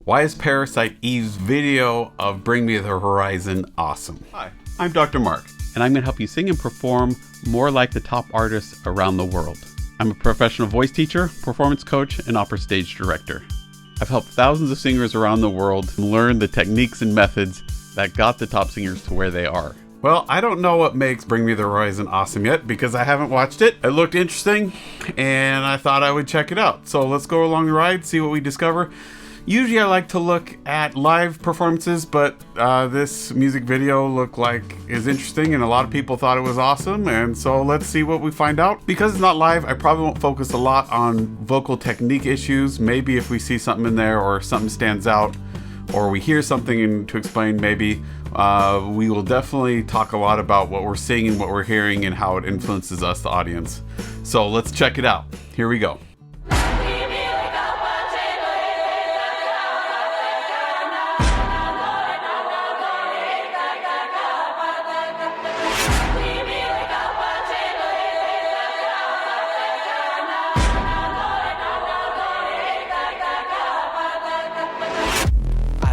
Why is Parasite Eve's video of Bring Me the Horizon awesome? Hi, I'm Dr. Mark, and I'm going to help you sing and perform more like the top artists around the world. I'm a professional voice teacher, performance coach, and opera stage director. I've helped thousands of singers around the world learn the techniques and methods that got the top singers to where they are. Well, I don't know what makes Bring Me the Horizon awesome yet because I haven't watched it. It looked interesting, and I thought I would check it out. So let's go along the ride, see what we discover. Usually I like to look at live performances, but this music video looked like is interesting and a lot of people thought it was awesome, and so let's see what we find out. Because it's not live, I probably won't focus a lot on vocal technique issues. Maybe if we see something in there or something stands out or we hear something to explain, maybe we will definitely talk a lot about what we're seeing and what we're hearing and how it influences us, the audience. So let's check it out. Here we go.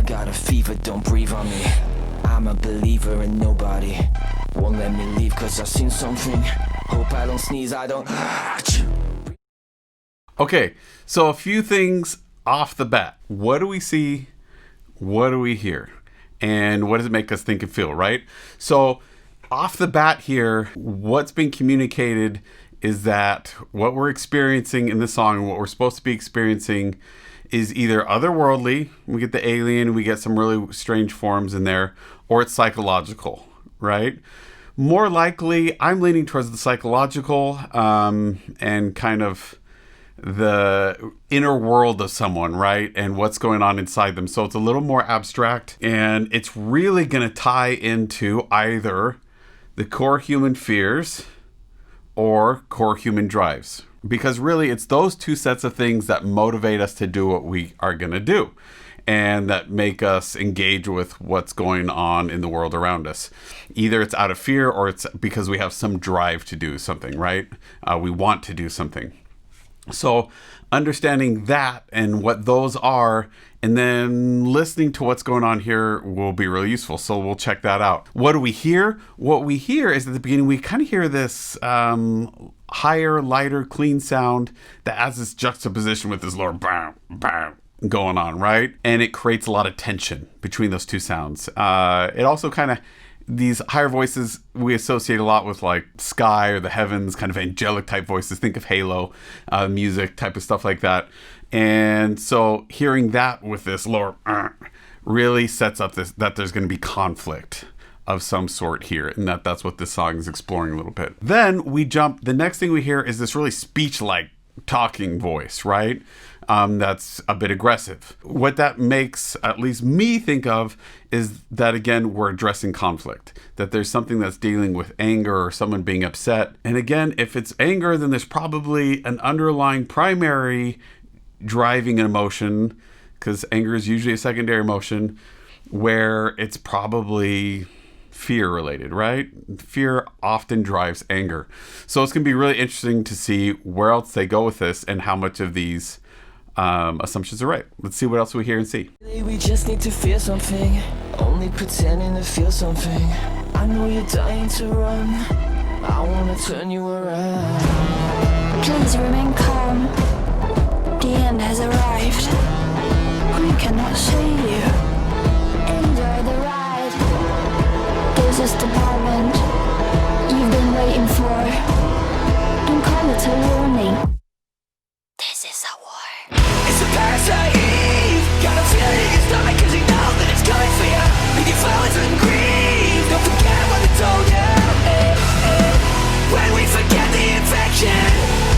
Got a fever, don't breathe on me. I'm a believer in nobody won't let me leave cause I've seen something. Hope I don't sneeze, I don't. Okay, so a few things off the bat. What do we see? What do we hear? And what does it make us think and feel, right? So off the bat here, what's being communicated is that what we're experiencing in the song, what we're supposed to be experiencing, is either otherworldly, we get the alien, we get some really strange forms in there, or it's psychological, right? More likely, I'm leaning towards the psychological and kind of the inner world of someone, right? And what's going on inside them. So it's a little more abstract, and it's really going to tie into either the core human fears or core human drives. Because really, it's those two sets of things that motivate us to do what we are going to do and that make us engage with what's going on in the world around us. Either it's out of fear or it's because we have some drive to do something, right? We want to do something. So understanding that and what those are, and then listening to what's going on here will be really useful. So we'll check that out. What do we hear? What we hear is at the beginning, we kind of hear this higher, lighter, clean sound that has this juxtaposition with this lower bam, bam going on, right? And it creates a lot of tension between those two sounds. It also kind of, these higher voices we associate a lot with like sky or the heavens, kind of angelic type voices. Think of Halo music type of stuff like that. And so hearing that with this lower really sets up this, that there's going to be conflict of some sort here, and that's what this song is exploring a little bit. Then we jump, the next thing we hear is this really speech-like talking voice, right? That's a bit aggressive. What that makes at least me think of is that, again, we're addressing conflict, that there's something that's dealing with anger or someone being upset. And again, if it's anger, then there's probably an underlying primary driving emotion, because anger is usually a secondary emotion, where it's probably fear related, right? Fear often drives anger. So it's going to be really interesting to see where else they go with this and how much of these assumptions are right. Let's see what else we hear and see. We just need to feel something, only pretending to feel something. I know you're dying to run, I want to turn you around. Please remain calm. The end has arrived. We cannot save you. Enjoy the ride. This is the moment you've been waiting for. Don't call it a warning. This is a war. It's a parasite Eve. Got a feeling in your stomach cause you know that it's coming for you. Leave your flowers and grieve. Don't forget what they told you. When we forget the infection,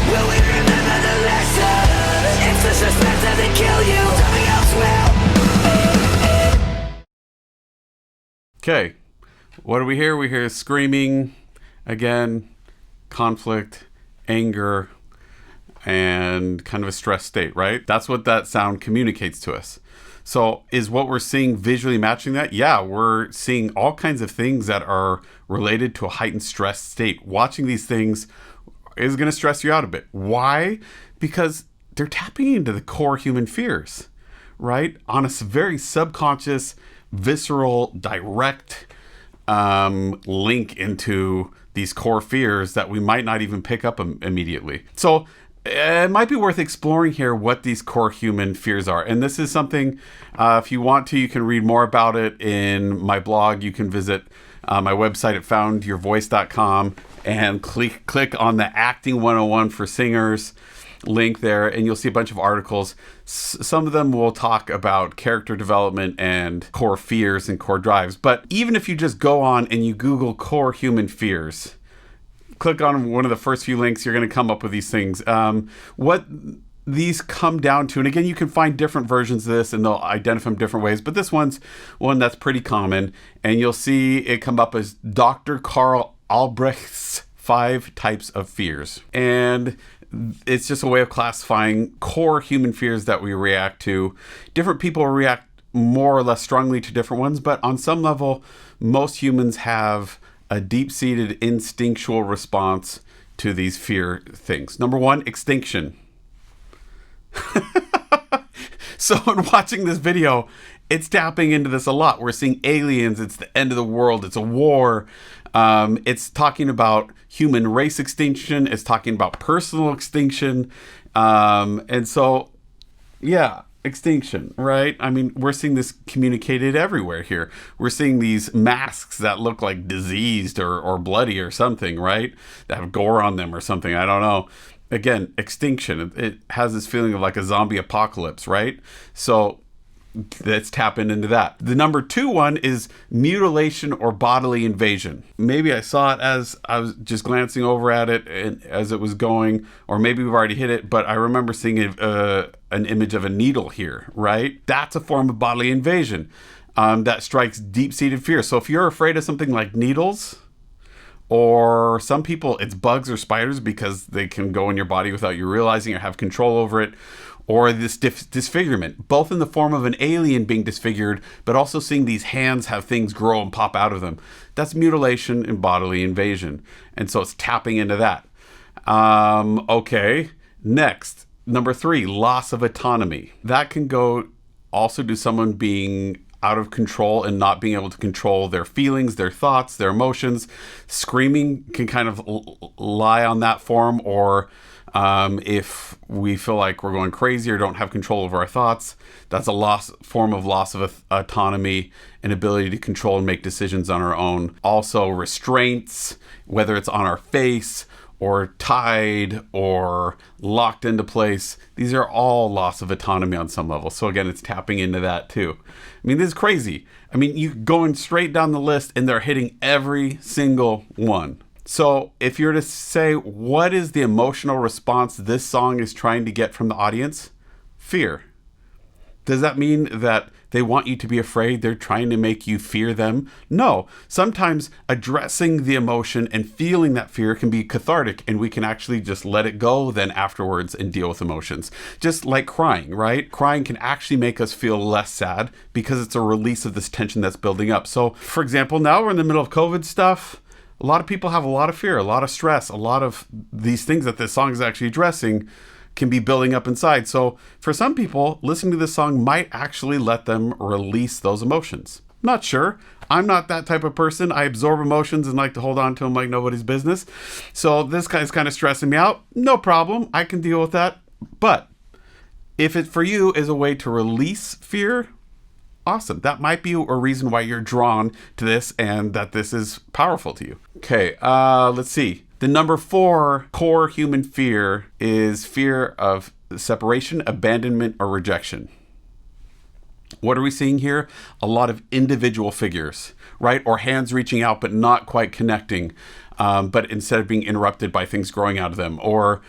will we remember the lesson? If the suspense doesn't kill you, something else will. Okay, what do we hear? We hear screaming, again, conflict, anger, and kind of a stress state, right? That's what that sound communicates to us. So is what we're seeing visually matching that? Yeah, we're seeing all kinds of things that are related to a heightened stress state. Watching these things is going to stress you out a bit. Why? Because they're tapping into the core human fears, right? On a very subconscious, visceral, direct link into these core fears that we might not even pick up immediately. So it might be worth exploring here what these core human fears are. And this is something, if you want to, you can read more about it in my blog. You can visit my website at foundyourvoice.com and click on the Acting 101 for Singers link there, and you'll see a bunch of articles. Some of them will talk about character development and core fears and core drives. But even if you just go on and you Google core human fears, click on one of the first few links, you're going to come up with these things. What these come down to, and again, you can find different versions of this and they'll identify them different ways, but this one's one that's pretty common, and you'll see it come up as Dr. Karl Albrecht's 5 types of fears. And it's just a way of classifying core human fears that we react to. Different people react more or less strongly to different ones, but on some level, most humans have a deep-seated instinctual response to these fear things. Number 1, extinction. So in watching this video, it's tapping into this a lot. We're seeing aliens, it's the end of the world, it's a war. It's talking about human race extinction, it's talking about personal extinction. And so, yeah, extinction, right? I mean, we're seeing this communicated everywhere here. We're seeing these masks that look like diseased or bloody or something, right? That have gore on them or something. I don't know. Again, extinction. It has this feeling of like a zombie apocalypse, right? So let's tap into that. The number 2 one is mutilation or bodily invasion. Maybe I saw it as I was just glancing over at it and as it was going, or maybe we've already hit it, but I remember seeing an image of a needle here, right? That's a form of bodily invasion that strikes deep-seated fear. So if you're afraid of something like needles, or some people, it's bugs or spiders because they can go in your body without you realizing or have control over it, or this disfigurement, both in the form of an alien being disfigured, but also seeing these hands have things grow and pop out of them. That's mutilation and bodily invasion. And so it's tapping into that. Okay, next, number 3, loss of autonomy. That can go also to someone being out of control and not being able to control their feelings, their thoughts, their emotions. Screaming can kind of lie on that form, or if we feel like we're going crazy or don't have control over our thoughts, that's a form of loss of autonomy and ability to control and make decisions on our own. Also restraints, whether it's on our face or tied or locked into place. These are all loss of autonomy on some level. So again, it's tapping into that too. I mean, this is crazy. I mean, you going straight down the list and they're hitting every single one. So if you're to say, what is the emotional response this song is trying to get from the audience? Fear. Does that mean that they want you to be afraid? They're trying to make you fear them? No. Sometimes addressing the emotion and feeling that fear can be cathartic, and we can actually just let it go then afterwards and deal with emotions. Just like crying, right? Crying can actually make us feel less sad because it's a release of this tension that's building up. So, for example, now we're in the middle of COVID stuff. A lot of people have a lot of fear, a lot of stress, a lot of these things that this song is actually addressing can be building up inside. So for some people, listening to this song might actually let them release those emotions. Not sure. I'm not that type of person. I absorb emotions and like to hold on to them like nobody's business. So this guy's kind of stressing me out. No problem. I can deal with that. But if it for you is a way to release fear, awesome. That might be a reason why you're drawn to this and that this is powerful to you. Okay, let's see. The number 4 core human fear is fear of separation, abandonment, or rejection. What are we seeing here? A lot of individual figures, right? Or hands reaching out but not quite connecting, but instead of being interrupted by things growing out of them, or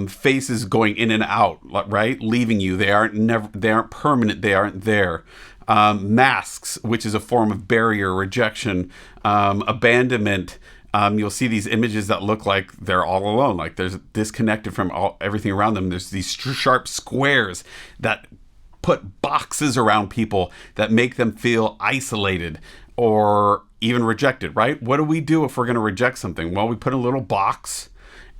faces going in and out, right? Leaving you. They aren't permanent. They aren't there. Masks, which is a form of barrier, rejection, abandonment. You'll see these images that look like they're all alone, like there's disconnected from everything around them. There's these sharp squares that put boxes around people that make them feel isolated or even rejected, right? What do we do if we're going to reject something? Well, we put a little box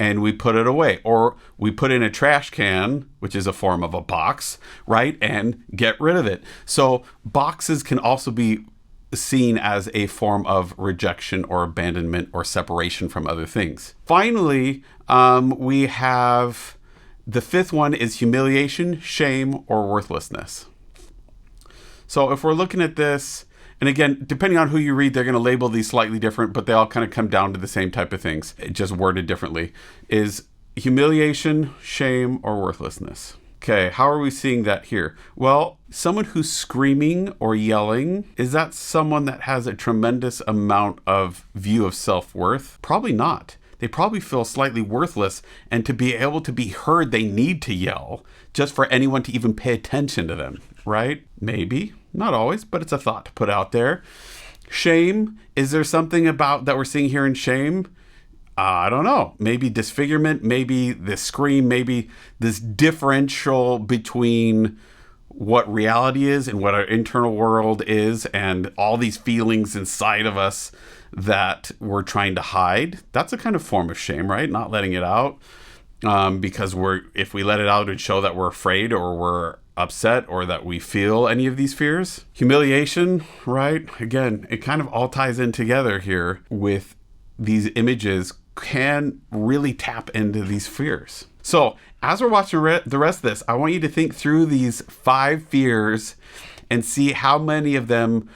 and we put it away, or we put in a trash can, which is a form of a box, right? And get rid of it. So boxes can also be seen as a form of rejection or abandonment or separation from other things. Finally, we have the fifth one is humiliation, shame, or worthlessness. So if we're looking at this, and again, depending on who you read, they're going to label these slightly different, but they all kind of come down to the same type of things, just worded differently, is humiliation, shame, or worthlessness. Okay, how are we seeing that here? Well, someone who's screaming or yelling, is that someone that has a tremendous amount of view of self-worth? Probably not. They probably feel slightly worthless, and to be able to be heard, they need to yell just for anyone to even pay attention to them, right? Maybe, not always, but it's a thought to put out there. Shame, is there something about that we're seeing here in shame? I don't know. Maybe disfigurement, maybe this scream, maybe this differential between what reality is and what our internal world is, and all these feelings inside of us that we're trying to hide. That's a kind of form of shame, right? Not letting it out. Because if we let it out, it'd show that we're afraid or we're upset or that we feel any of these fears. Humiliation, right? Again, it kind of all ties in together here with these images, can really tap into these fears. So as we're watching the rest of this, I want you to think through these 5 fears and see how many of them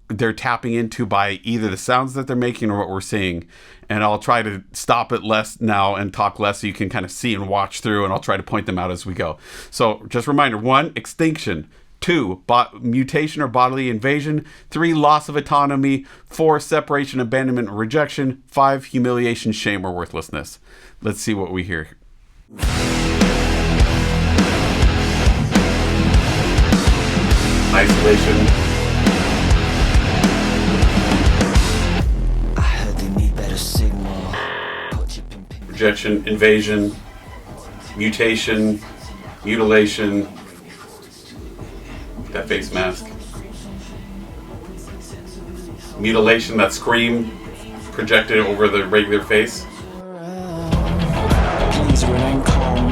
they're tapping into by either the sounds that they're making or what we're seeing. And I'll try to stop it less now and talk less so you can kind of see and watch through, and I'll try to point them out as we go. So just a reminder: 1, extinction; 2, mutation or bodily invasion; 3, loss of autonomy; 4, separation, abandonment, or rejection; 5, humiliation, shame, or worthlessness. Let's see what we hear. Isolation. I heard they need better signal. Rejection, invasion, mutation, mutilation. That face mask. Mutilation, that scream projected over the regular face. Please remain calm.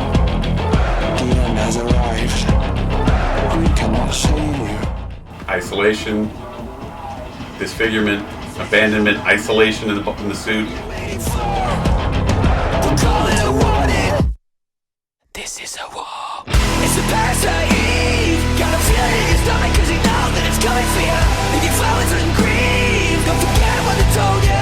The end has arrived. We cannot save you. Isolation, disfigurement, abandonment, isolation in the suit. This is a war. It's a parasite. Got a feeling in your stomach 'cause you know that it's coming for you. If you flowers and grieve, don't forget what they told you.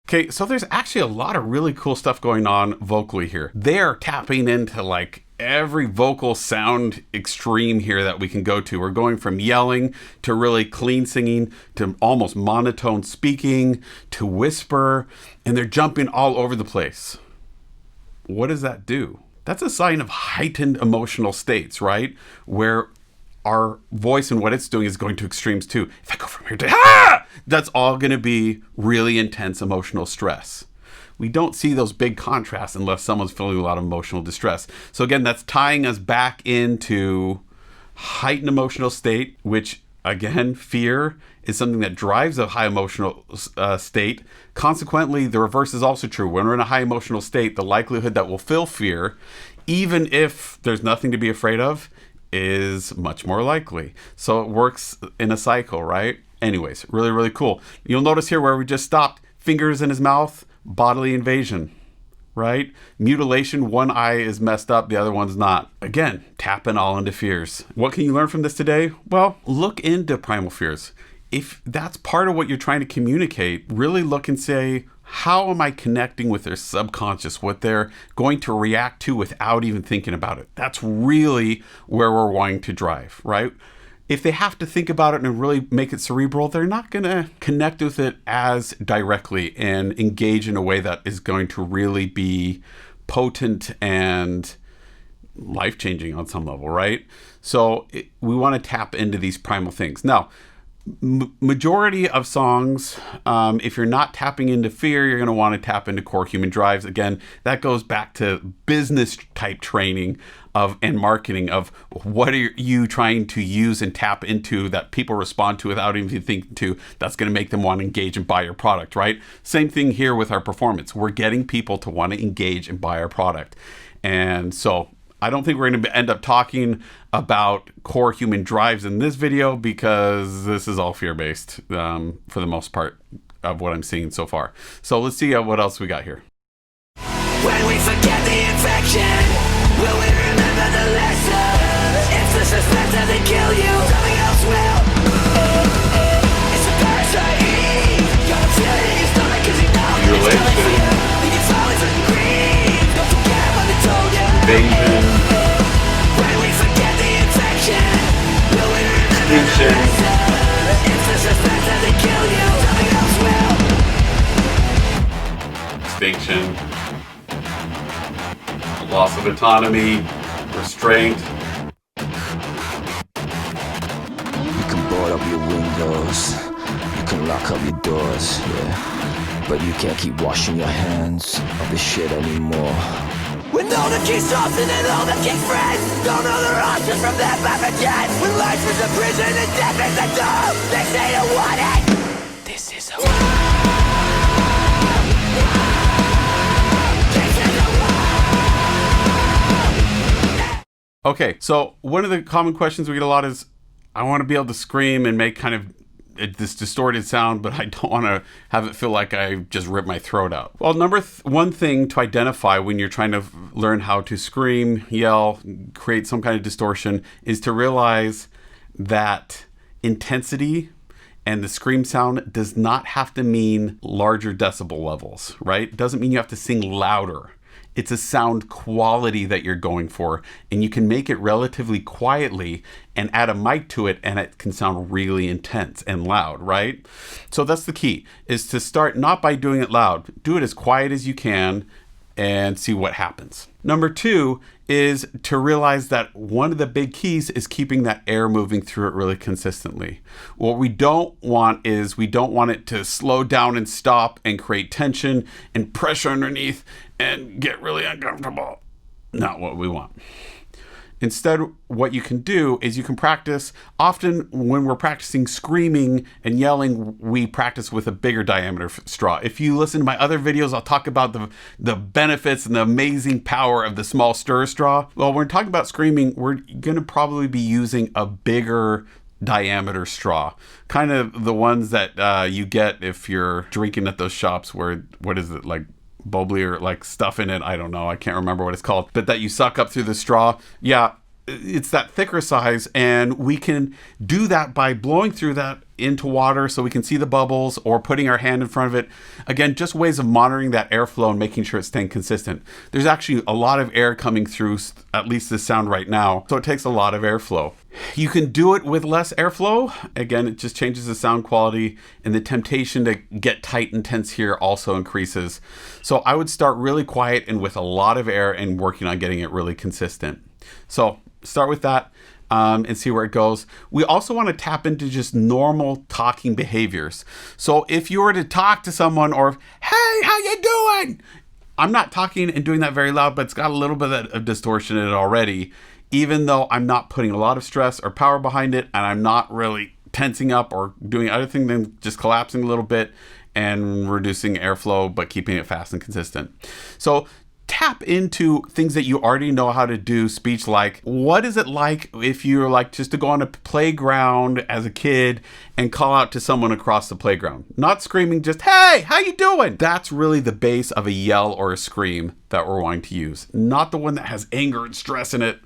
Okay, so there's actually a lot of really cool stuff going on vocally here. They're tapping into like every vocal sound extreme here that we can go to. We're going from yelling to really clean singing to almost monotone speaking to whisper, and they're jumping all over the place. What does that do? That's a sign of heightened emotional states, right? Where our voice and what it's doing is going to extremes too. If I go from here to that's all going to be really intense emotional stress. We don't see those big contrasts unless someone's feeling a lot of emotional distress. So again, that's tying us back into heightened emotional state, which again, fear is something that drives a high emotional state. Consequently, the reverse is also true. When we're in a high emotional state, the likelihood that we'll feel fear, even if there's nothing to be afraid of, is much more likely. So it works in a cycle, right? Anyways, really, really cool. You'll notice here where we just stopped, fingers in his mouth, bodily invasion, right? Mutilation, one eye is messed up, the other one's not. Again, tapping all into fears. What can you learn from this today? Well, look into primal fears. If that's part of what you're trying to communicate, really look and say, how am I connecting with their subconscious, what they're going to react to without even thinking about it? That's really where we're wanting to drive, right? If they have to think about it and really make it cerebral, they're not going to connect with it as directly and engage in a way that is going to really be potent and life-changing on some level, right? So we want to tap into these primal things. Now, majority of songs, if you're not tapping into fear, you're going to want to tap into core human drives. Again, that goes back to business type training. and marketing of what are you trying to use and tap into that people respond to without even thinking to, that's going to make them want to engage and buy your product, right? Same thing here with our performance. We're getting people to want to engage and buy our product. And so I don't think we're going to end up talking about core human drives in this video, because this is all fear-based for the most part of what I'm seeing so far. So let's see what else we got here. When we forget the infection, will we remember the lesson? If the suspense doesn't kill you, something else will. It's a parasite. Gotta feel it in your stomach, cause you know that it's coming for you. Leave your flowers and grief. Don't forget what they told you. Invasion. When we forget the infection, will we remember the lesson? If the suspense doesn't kill you, something else will. Extinction. Loss of autonomy, restraint. You can board up your windows, you can lock up your doors, yeah. But you can't keep washing your hands of this shit anymore. With all the keys often and all the key friends, don't know their options from their pathogens. When life is a prison and death is a door, they say you want it. This is a Okay, so one of the common questions we get a lot is, I want to be able to scream and make kind of this distorted sound, but I don't want to have it feel like I just ripped my throat out. Well, one thing to identify when you're trying to learn how to scream, yell, create some kind of distortion is to realize that intensity and the scream sound does not have to mean larger decibel levels, right? It doesn't mean you have to sing louder. It's a sound quality that you're going for, and you can make it relatively quietly and add a mic to it, and it can sound really intense and loud, right? So that's the key, is to start not by doing it loud. Do it as quiet as you can and see what happens. Number 2 is to realize that one of the big keys is keeping that air moving through it really consistently. What we don't want is, we don't want it to slow down and stop and create tension and pressure underneath and get really uncomfortable. Not what we want. Instead, what you can do is you can practice. Often when we're practicing screaming and yelling, we practice with a bigger diameter straw. If you listen to my other videos, I'll talk about the benefits and the amazing power of the small stir straw. Well, when we're talking about screaming, we're going to probably be using a bigger diameter straw, kind of the ones that you get if you're drinking at those shops where, what is it, like bubbly or like stuff in it, I don't know, I can't remember what it's called, but that you suck up through the straw. Yeah, it's that thicker size, and we can do that by blowing through that into water so we can see the bubbles, or putting our hand in front of it. Again, just ways of monitoring that airflow and making sure it's staying consistent. There's actually a lot of air coming through, at least this sound right now, so it takes a lot of airflow. You can do it with less airflow. Again, it just changes the sound quality, and the temptation to get tight and tense here also increases. So I would start really quiet and with a lot of air and working on getting it really consistent. So start with that. And see where it goes. We also want to tap into just normal talking behaviors. So if you were to talk to someone, or, hey, how you doing? I'm not talking and doing that very loud, but it's got a little bit of distortion in it already, even though I'm not putting a lot of stress or power behind it, and I'm not really tensing up or doing other thing than just collapsing a little bit and reducing airflow, but keeping it fast and consistent. So tap into things that you already know how to do speech, like, what is it like if you're like just to go on a playground as a kid and call out to someone across the playground? Not screaming, just, hey, how you doing? That's really the base of a yell or a scream that we're wanting to use, not the one that has anger and stress in it.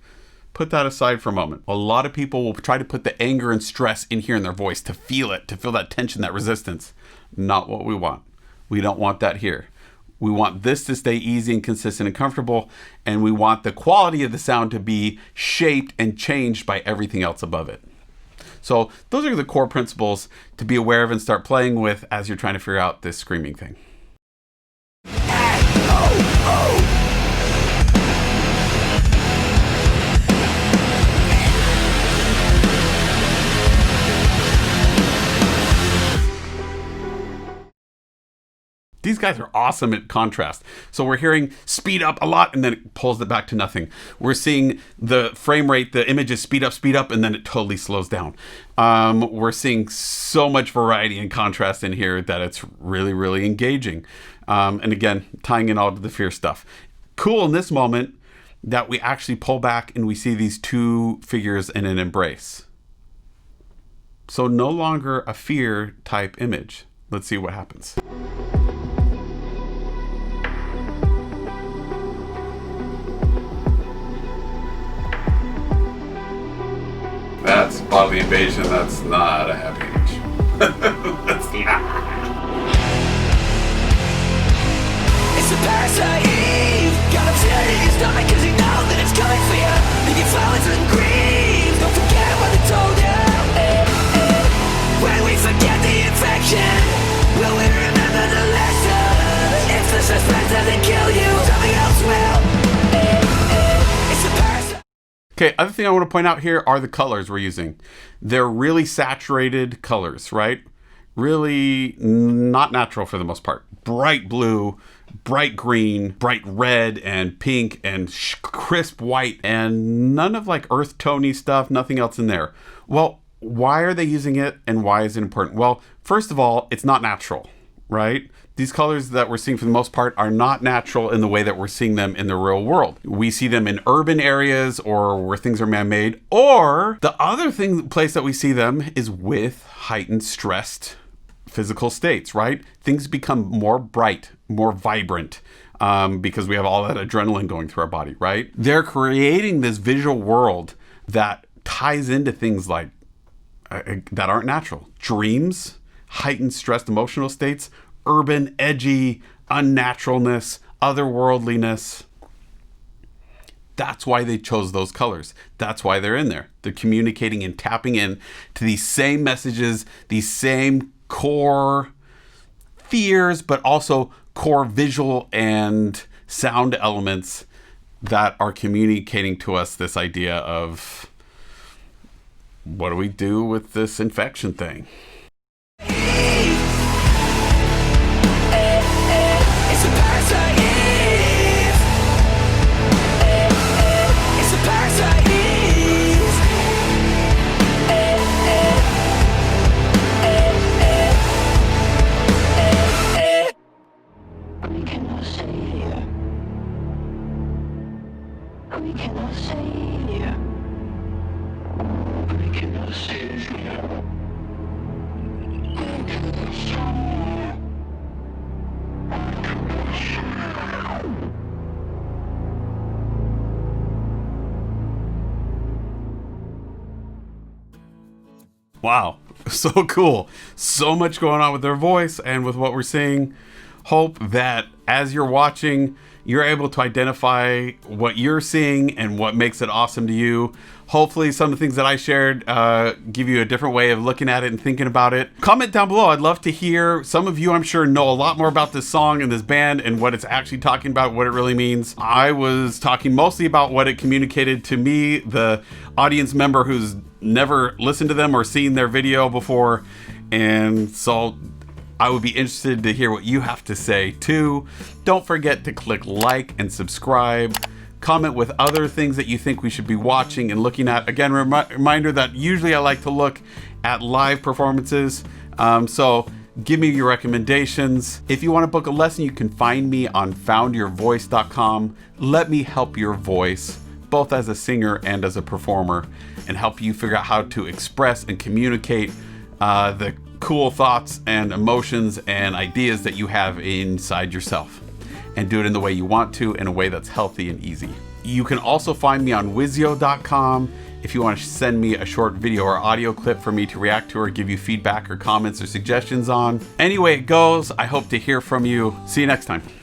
Put that aside for a moment. A lot of people will try to put the anger and stress in here in their voice to feel it, to feel that tension, that resistance. Not what we want. We don't want that here. We want this to stay easy and consistent and comfortable, and we want the quality of the sound to be shaped and changed by everything else above it. So those are the core principles to be aware of and start playing with as you're trying to figure out this screaming thing. These guys are awesome at contrast. So we're hearing speed up a lot, and then it pulls it back to nothing. We're seeing the frame rate, the images speed up, and then it totally slows down. We're seeing so much variety and contrast in here that it's really, really engaging. And again, tying in all to the fear stuff. Cool in this moment that we actually pull back and we see these two figures in an embrace. So no longer a fear type image. Let's see what happens. That's bodily invasion. That's not a happy image. That's not. It's a parasite. Got a feeling in your stomach 'cause you know that it's coming for you. Leave your flowers and grieve. Don't forget what they told you. When we forget the infection, will we remember the lesson? If the suspense doesn't kill you, something else will. It's a parasite. Okay, other thing I want to point out here are the colors we're using. They're really saturated colors, right? Really not natural for the most part. Bright blue, bright green, bright red and pink and crisp white, and none of like earth tony stuff, nothing else in there. Well, why are they using it and why is it important? Well, first of all, it's not natural, right? These colors that we're seeing for the most part are not natural in the way that we're seeing them in the real world. We see them in urban areas or where things are man-made, or the other place that we see them is with heightened stressed physical states, right? Things become more bright, more vibrant, because we have all that adrenaline going through our body, right? They're creating this visual world that ties into things like that aren't natural. Dreams, heightened stressed emotional states, urban, edgy, unnaturalness, otherworldliness. That's why they chose those colors. That's why they're in there. They're communicating and tapping in to these same messages, these same core fears, but also core visual and sound elements that are communicating to us this idea of what do we do with this infection thing? It's a parasite. It's a parasite. We cannot save you. We cannot save you. We cannot save you. We cannot save you. Wow, so cool. So much going on with their voice and with what we're seeing. Hope that as you're watching, you're able to identify what you're seeing and what makes it awesome to you. Hopefully some of the things that I shared give you a different way of looking at it and thinking about it. Comment down below. I'd love to hear. Some of you, I'm sure, know a lot more about this song and this band and what it's actually talking about, what it really means. I was talking mostly about what it communicated to me, the audience member who's never listened to them or seen their video before. And so I would be interested to hear what you have to say too. Don't forget to click like and subscribe. Comment with other things that you think we should be watching and looking at. Again, reminder that usually I like to look at live performances. So give me your recommendations. If you want to book a lesson, you can find me on foundyourvoice.com. Let me help your voice, both as a singer and as a performer, and help you figure out how to express and communicate the cool thoughts and emotions and ideas that you have inside yourself, and do it in the way you want to, in a way that's healthy and easy. You can also find me on Wizio.com if you want to send me a short video or audio clip for me to react to or give you feedback or comments or suggestions on. Any way it goes, I hope to hear from you. See you next time.